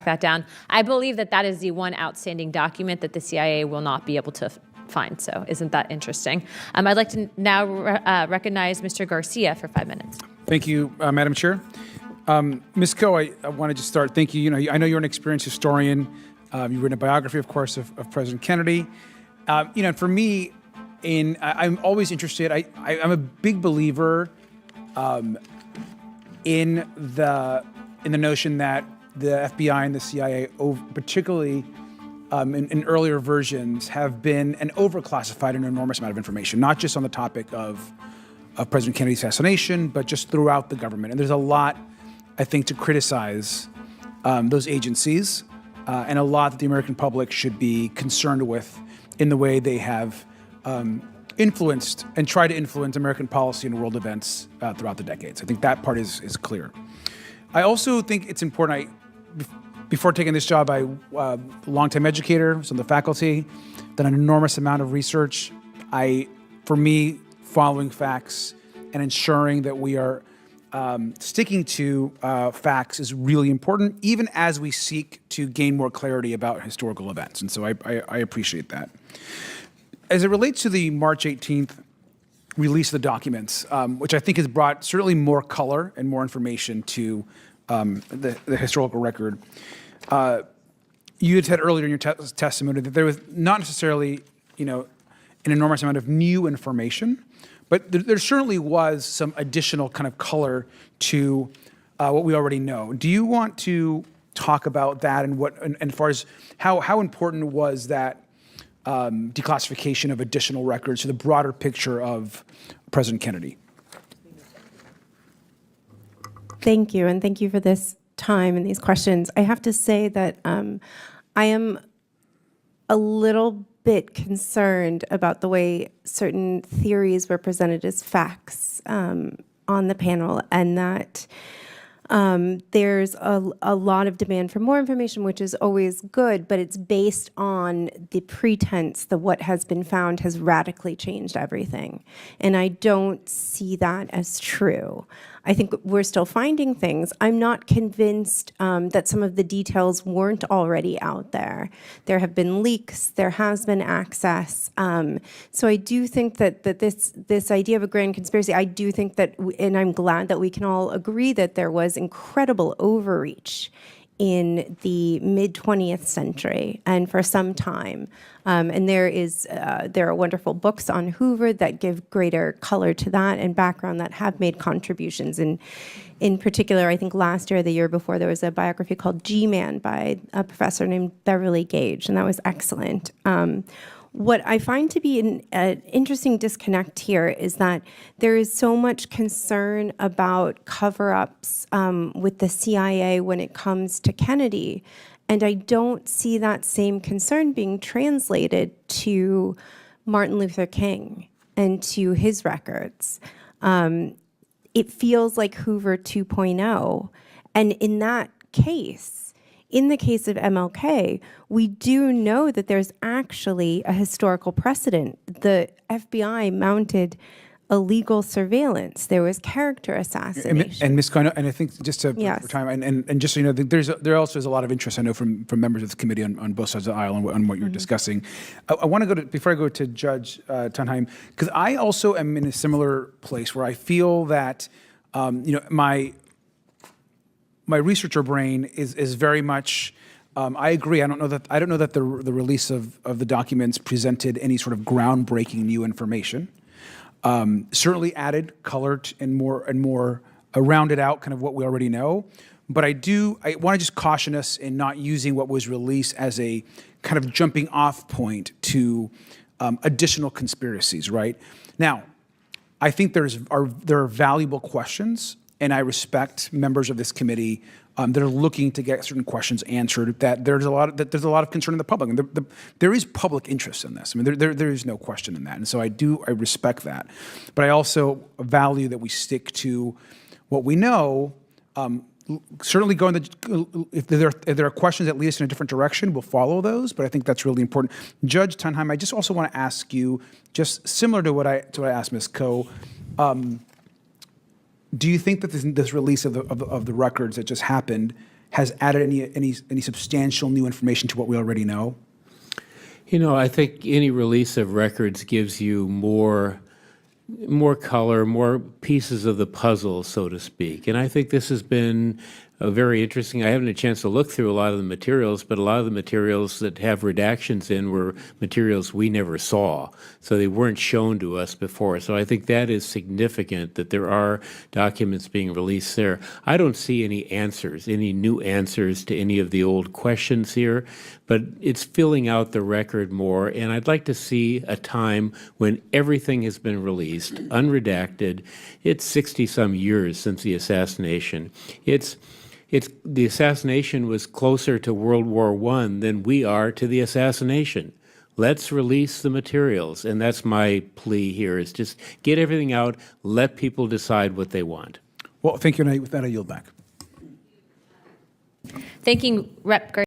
that down. I believe that that is the one outstanding document that the CIA will not be able to find. So isn't that interesting? I'd like to now recognize Mr. Garcia for 5 minutes. Thank you, Madam Chair. Ms. Coe, I want to just start. Thank you. I know you're an experienced historian. You've written a biography, of course, of President Kennedy. For me, I'm always interested. I'm a big believer in the notion that the FBI and the CIA, particularly in earlier versions, have been and overclassified an enormous amount of information, not just on the topic of President Kennedy's assassination, but just throughout the government. And there's a lot, I think, to criticize those agencies and a lot that the American public should be concerned with in the way they have influenced and tried to influence American policy and world events throughout the decades. I think that part is clear. I also think it's important. Before taking this job, I a longtime educator, was on the faculty, done an enormous amount of research. For me, following facts and ensuring that we are sticking to facts is really important, even as we seek to gain more clarity about historical events. And so I appreciate that. As it relates to the March 18th release of the documents, which I think has brought certainly more color and more information to the historical record, you had said earlier in your testimony that there was not necessarily, an enormous amount of new information, but there certainly was some additional kind of color to what we already know. Do you want to talk about that and as far as how important was that declassification of additional records to the broader picture of President Kennedy? Thank you, and thank you for this time and these questions. I have to say that I am a little bit concerned about the way certain theories were presented as facts on the panel, and that there's a lot of demand for more information, which is always good, but it's based on the pretense that what has been found has radically changed everything. And I don't see that as true. I think we're still finding things. I'm not convinced that some of the details weren't already out there. There have been leaks, there has been access. So I do think that this idea of a grand conspiracy, I do think that, and I'm glad that we can all agree that there was incredible overreach in the mid-20th century and for some time. And there are wonderful books on Hoover that give greater color to that and background that have made contributions. And in particular, I think last year or the year before, there was a biography called G-Man by a professor named Beverly Gage, and that was excellent. What I find to be an interesting disconnect here is that there is so much concern about cover-ups with the CIA when it comes to Kennedy, and I don't see that same concern being translated to Martin Luther King and to his records. It feels like Hoover 2.0, and in that case, in the case of MLK, we do know that there's actually a historical precedent. The FBI mounted illegal surveillance. There was character assassination. And Ms. Coe, and I think just to Yes. for time, and just so you know, there also is a lot of interest, I know, from members of the committee on both sides of the aisle on what you're discussing. I want to go to, before I go to Judge Tunheim, because I also am in a similar place where I feel that, my researcher brain is very much. I agree. I don't know that the release of the documents presented any sort of groundbreaking new information. Certainly added color and more rounded out kind of what we already know. But I want to just caution us in not using what was released as a kind of jumping off point to additional conspiracies. Right now, I think there are valuable questions. And I respect members of this committee that are looking to get certain questions answered. That there's a lot of concern in the public, and there is public interest in this. I mean, there is no question in that, and so I respect that. But I also value that we stick to what we know. Certainly, if there are questions that lead us in a different direction, we'll follow those. But I think that's really important. Judge Tunheim, I just also want to ask you, just similar to what I asked Ms. Coe. Do you think that this release of the records that just happened has added any substantial new information to what we already know? You know, I think any release of records gives you more color, more pieces of the puzzle, so to speak. And I think this has been very interesting. I haven't had a chance to look through a lot of the materials, but a lot of the materials that have redactions in were materials we never saw. So they weren't shown to us before. So I think that is significant that there are documents being released there. I don't see any answers, any new answers to any of the old questions here, but it's filling out the record more. And I'd like to see a time when everything has been released, unredacted. It's 60-some years since the assassination. The assassination was closer to World War I than we are to the assassination. Let's release the materials, and that's my plea here, is just get everything out, let people decide what they want. Well, thank you, and with that, I yield back. Thanking Rep.